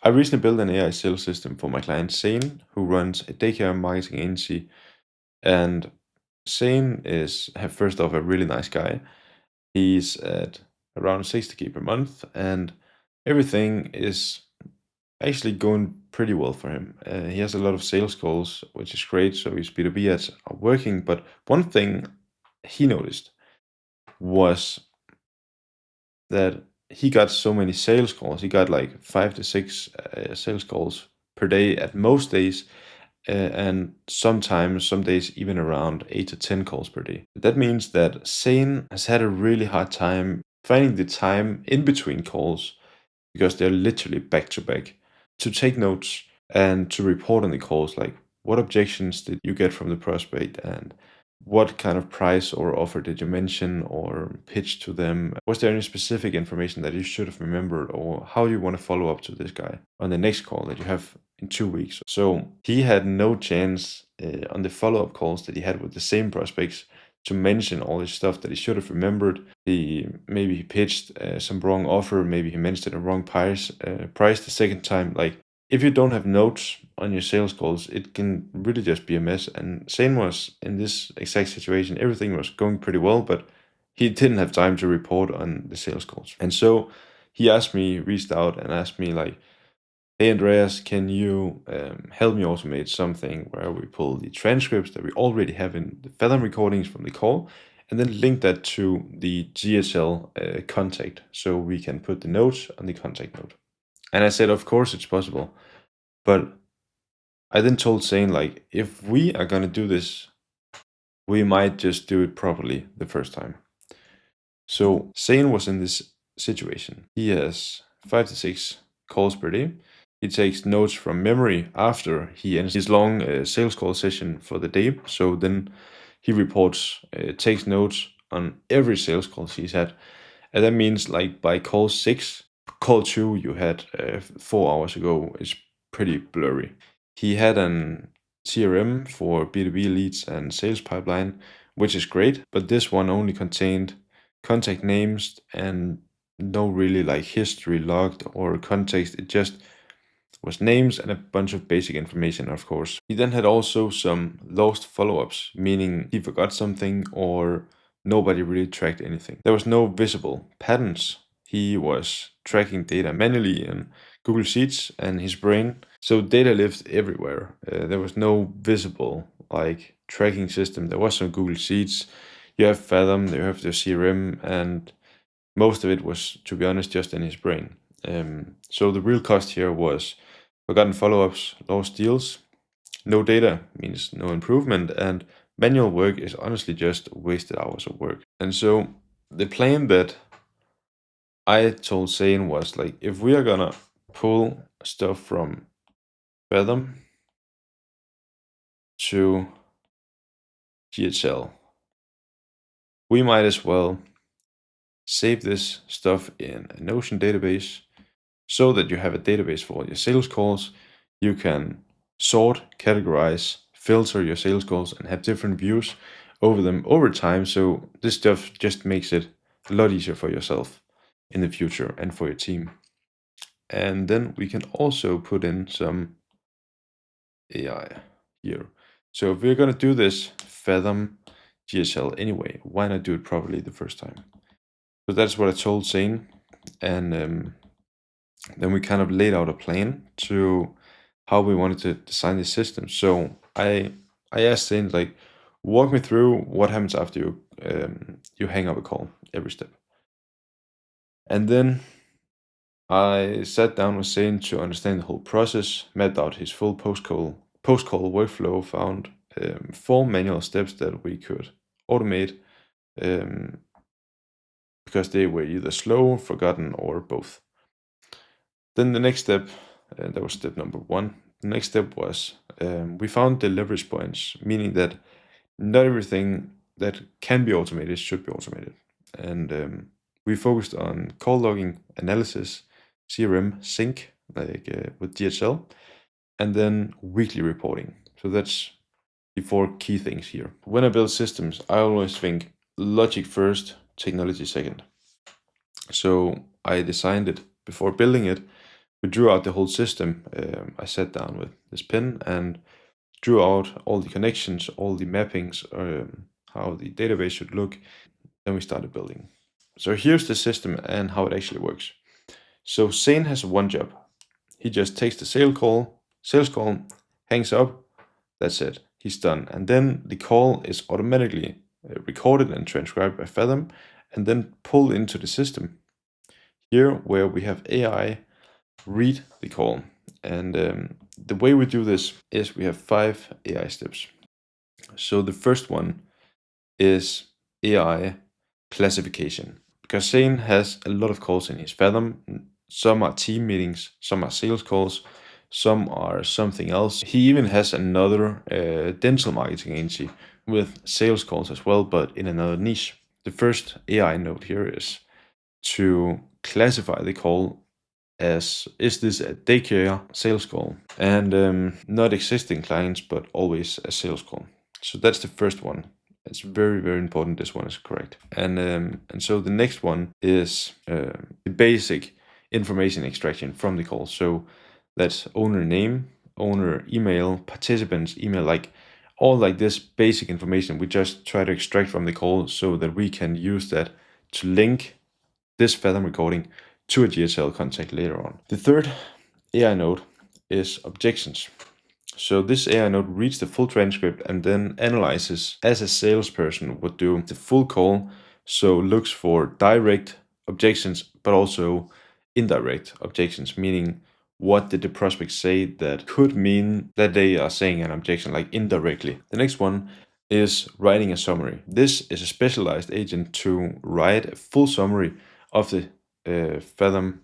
I recently built an AI sales system for my client Sane, who runs a daycare marketing agency. And Sane is, first off, a really nice guy. He's at around 60K per month, and everything is actually going pretty well for him. He has a lot of sales calls, which is great. So his B2B ads are working. But one thing he noticed was that he got so many sales calls. He got like 5 to 6 sales calls per day at most days, and sometimes, some days, even around 8 to 10 calls per day. That means that Sane has had a really hard time finding the time in between calls, because they're literally back to back, to take notes and to report on the calls, like what objections did you get from the prospect, and what kind of price or offer did you mention or pitch to them? Was there any specific information that you should have remembered, or how you want to follow up to this guy on the next call that you have in 2 weeks? So he had no chance on the follow-up calls that he had with the same prospects to mention all this stuff that he should have remembered. Maybe he pitched some wrong offer, maybe he mentioned a wrong price the second time. Like, if you don't have notes on your sales calls, it can really just be a mess. And Sane was in this exact situation. Everything was going pretty well, but he didn't have time to report on the sales calls. And so he reached out and asked me like, hey Andreas, can you help me automate something where we pull the transcripts that we already have in the Fathom recordings from the call, and then link that to the GHL contact, so we can put the notes on the contact note. And I said, of course it's possible. But I then told Sane, like, if we are going to do this, we might just do it properly the first time. So Sane was in this situation. He has 5 to 6 calls per day. He takes notes from memory after he ends his long sales call session for the day. So then he reports, takes notes on every sales call he's had. And that means, like, by call 6, call 2 you had 4 hours ago is pretty blurry. He had an CRM for B2B leads and sales pipeline, which is great, but this one only contained contact names and no really like history logged or context. It just was names and a bunch of basic information, of course. He then had also some lost follow-ups, meaning he forgot something or nobody really tracked anything. There was no visible patterns. He was tracking data manually in Google Sheets and his brain. So data lived everywhere. There was no visible like tracking system. There was some Google Sheets. You have Fathom, you have the CRM, and most of it was, to be honest, just in his brain. So the real cost here was forgotten follow-ups, lost deals. No data means no improvement, and manual work is honestly just wasted hours of work. And so the plan that I told Sane was like, if we are gonna pull stuff from Fathom to GHL, we might as well save this stuff in a Notion database, so that you have a database for all your sales calls. You can sort, categorize, filter your sales calls, and have different views over them over time. So this stuff just makes it a lot easier for yourself in the future and for your team. And then we can also put in some AI here. So if we're going to do this Fathom GHL anyway, why not do it properly the first time? So that's what I told Sane. And then we kind of laid out a plan to how we wanted to design the system. So I asked Sane, like, walk me through what happens after you hang up a call, every step. And then I sat down with Sane to understand the whole process, mapped out his full post-call workflow, found 4 manual steps that we could automate, because they were either slow, forgotten, or both. Then the next step, that was step number 1. The next step was we found the leverage points, meaning that not everything that can be automated should be automated. And we focused on call logging, analysis, CRM, sync, like with DHL, and then weekly reporting. So that's the 4 key things here. When I build systems, I always think logic first, technology second. So I designed it before building it We drew out the whole system. I sat down with this pen and drew out all the connections, all the mappings, how the database should look. Then we started building. So here's the system and how it actually works. So Sane has one job. He just takes the sales call, hangs up, that's it. He's done. And then the call is automatically recorded and transcribed by Fathom and then pulled into the system. Here where we have AI read the call. And the way we do this is we have 5 AI steps. So the first one is AI classification. Because Sane has a lot of calls in his Fathom. Some are team meetings, some are sales calls, some are something else. He even has another dental marketing agency with sales calls as well, but in another niche. The first AI note here is to classify the call as, is this a daycare sales call? And not existing clients, but always a sales call. So that's the first one. It's very, very important this one is correct. And so the next one is the basic information extraction from the call. So that's owner name, owner email, participants email, like all like this basic information we just try to extract from the call so that we can use that to link this Fathom recording to a GHL contact later on. The third AI node is objections. So this AI node reads the full transcript and then analyzes, as a salesperson would do, the full call. So looks for direct objections, but also indirect objections, meaning what did the prospect say that could mean that they are saying an objection, like indirectly. The next one is writing a summary. This is a specialized agent to write a full summary of the Fathom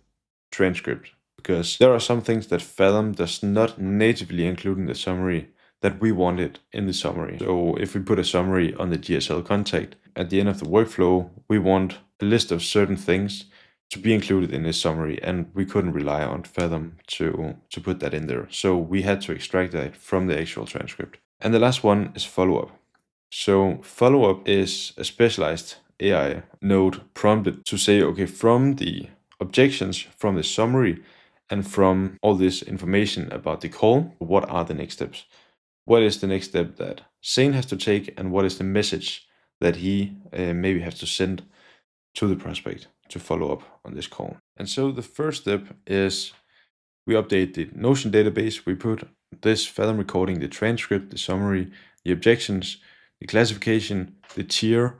transcript, because there are some things that Fathom does not natively include in the summary that we wanted in the summary. So if we put a summary on the GHL contact, at the end of the workflow, we want a list of certain things to be included in this summary, and we couldn't rely on Fathom to put that in there. So we had to extract that from the actual transcript. And the last one is follow-up. So follow-up is a specialized AI node prompted to say, okay, from the objections, from the summary, and from all this information about the call, what are the next steps? What is the next step that Sane has to take, and what is the message that he maybe has to send to the prospect to follow up on this call? And so the first step is we update the Notion database. We put this Fathom recording, the transcript, the summary, the objections, the classification, the tier,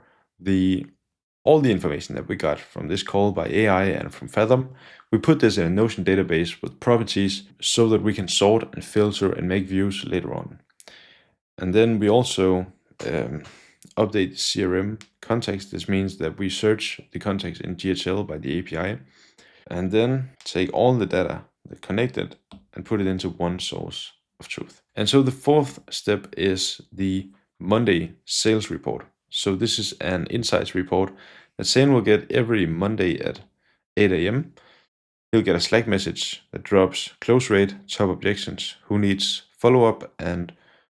all the information that we got from this call by AI and from Fathom. We put this in a Notion database with properties so that we can sort and filter and make views later on. And then we also update the CRM context. This means that we search the context in GHL by the API and then take all the data that connected and put it into one source of truth. And so the fourth step is the Monday sales report. So this is an insights report that Sane will get every Monday at 8 a.m. He'll get a Slack message that drops close rate, top objections, who needs follow-up, and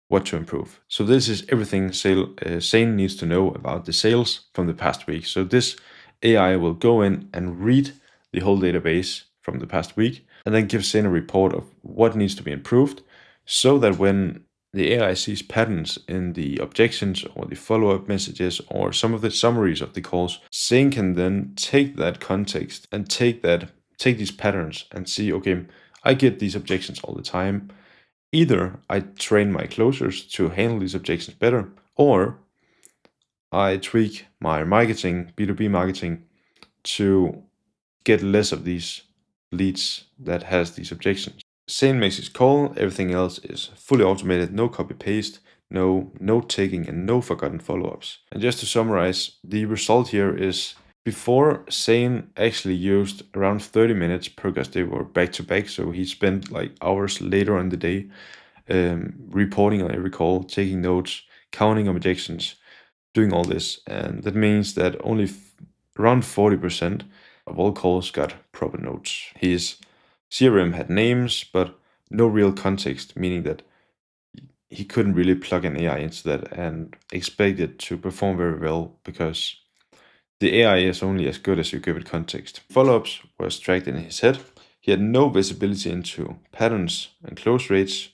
what to improve. So this is everything Sane needs to know about the sales from the past week. So this AI will go in and read the whole database from the past week and then give Sane a report of what needs to be improved, so that when the AI sees patterns in the objections or the follow-up messages or some of the summaries of the calls, Sane can then take that context and take these patterns and see, okay, I get these objections all the time. Either I train my closers to handle these objections better, or I tweak my marketing, B2B marketing, to get less of these leads that has these objections. Sane makes his call, everything else is fully automated, no copy paste, no note taking, and no forgotten follow-ups. And just to summarize, the result here is before Sane actually used around 30 minutes because they were back to back, so he spent like hours later on the day reporting on every call, taking notes, counting objections, doing all this. And that means that only around 40% of all calls got proper notes. His CRM had names, but no real context, meaning that he couldn't really plug an AI into that and expect it to perform very well, because the AI is only as good as you give it context. Follow-ups were extracted in his head. He had no visibility into patterns and close rates,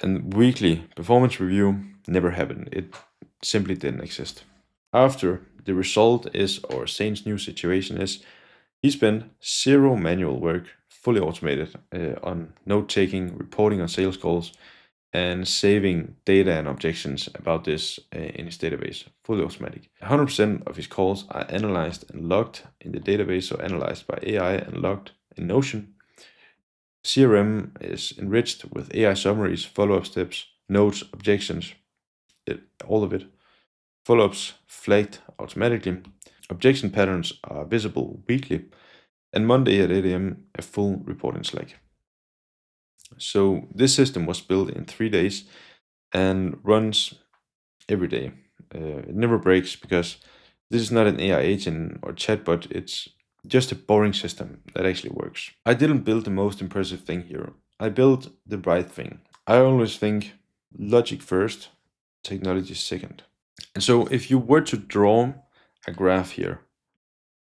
and weekly performance review never happened. It simply didn't exist. After, the result is, or Sane's new situation is, he spent zero manual work, fully automated, on note-taking, reporting on sales calls, and saving data and objections about this in his database, fully automatic. 100% of his calls are analyzed and logged in the database, so analyzed by AI and logged in Notion. CRM is enriched with AI summaries, follow-up steps, notes, objections, all of it. Follow-ups flagged automatically. Objection patterns are visible weekly. And Monday at 8 a.m., a full report in Slack. So this system was built in 3 days and runs every day. It never breaks because this is not an AI agent or chatbot. It's just a boring system that actually works. I didn't build the most impressive thing here. I built the right thing. I always think logic first, technology second. And so if you were to draw a graph here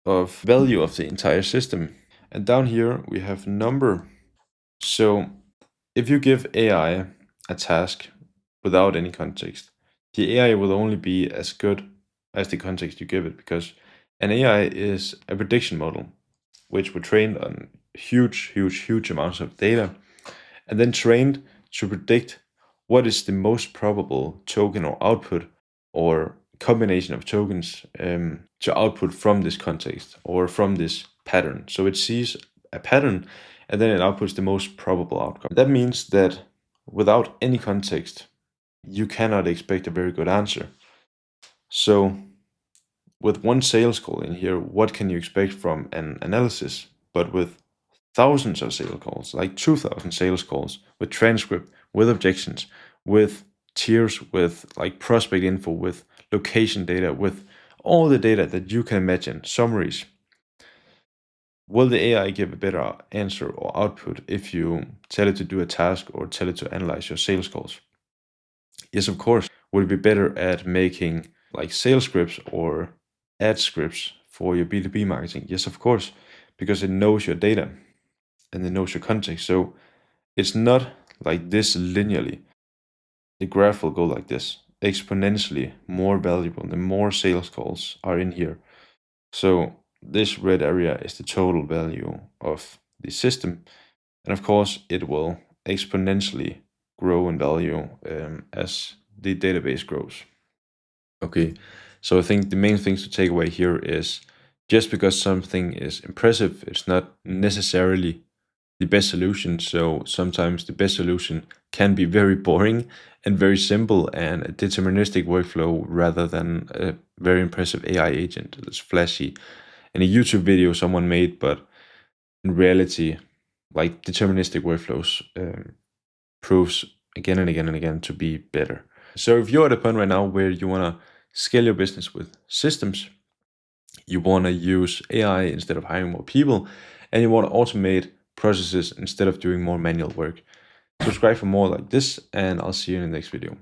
of value of the entire system, and down here we have number. So if you give AI a task without any context, the AI will only be as good as the context you give it, because an AI is a prediction model, which were trained on huge amounts of data, and then trained to predict what is the most probable token or output or combination of tokens to output from this context or from this pattern. So it sees a pattern and then it outputs the most probable outcome. That means that without any context, you cannot expect a very good answer. So with one sales call in here, what can you expect from an analysis? But with thousands of sales calls, like 2,000 sales calls, with transcript, with objections, with tiers, with like prospect info, with location data, with all the data that you can imagine, summaries. Will the AI give a better answer or output if you tell it to do a task or tell it to analyze your sales calls? Yes, of course. Will it be better at making like sales scripts or ad scripts for your B2B marketing? Yes, of course, because it knows your data and it knows your context. So it's not like this linearly. The graph will go like this, exponentially more valuable the more sales calls are in here. So this red area is the total value of the system. And of course, it will exponentially grow in value as the database grows. Okay, so I think the main things to take away here is just because something is impressive, it's not necessarily the best solution. So sometimes the best solution can be very boring and very simple and a deterministic workflow rather than a very impressive AI agent that's flashy in a YouTube video someone made, but in reality, like deterministic workflows proves again and again and again to be better. So if you're at a point right now where you want to scale your business with systems, you want to use AI instead of hiring more people, and you want to automate processes instead of doing more manual work, subscribe for more like this, and I'll see you in the next video.